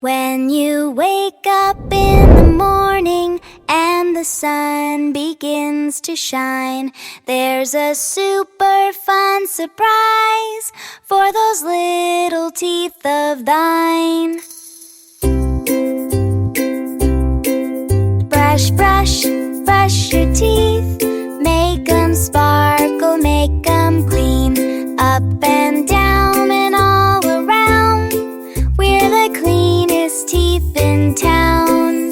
When you wake up in the morning and the sun begins to shine, there's a super fun surprise for those little teeth of thine. Brush, brush, brush your teeth, make 'em sparkle, make 'em clean, up and down and all around. We're the cleanest teeth in town.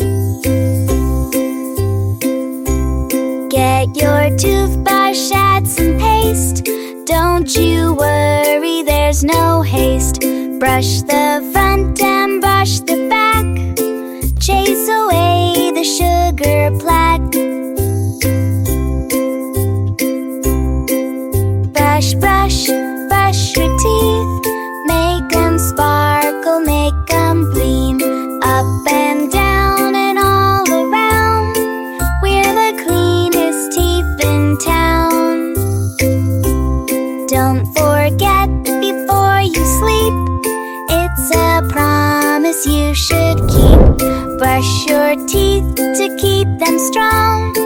Get your toothbrush, add some paste. Don't you worry, there's no haste. Brush the front and brush the back. Chase away the sugar plaque. Brush, brush, brush your teeth, make 'em sparkle, make 'em gleam, up and down and all around. We're the cleanest teeth in town. Don't forget before you sleep, it's a promise you should keep. Brush your teeth to keep them strong.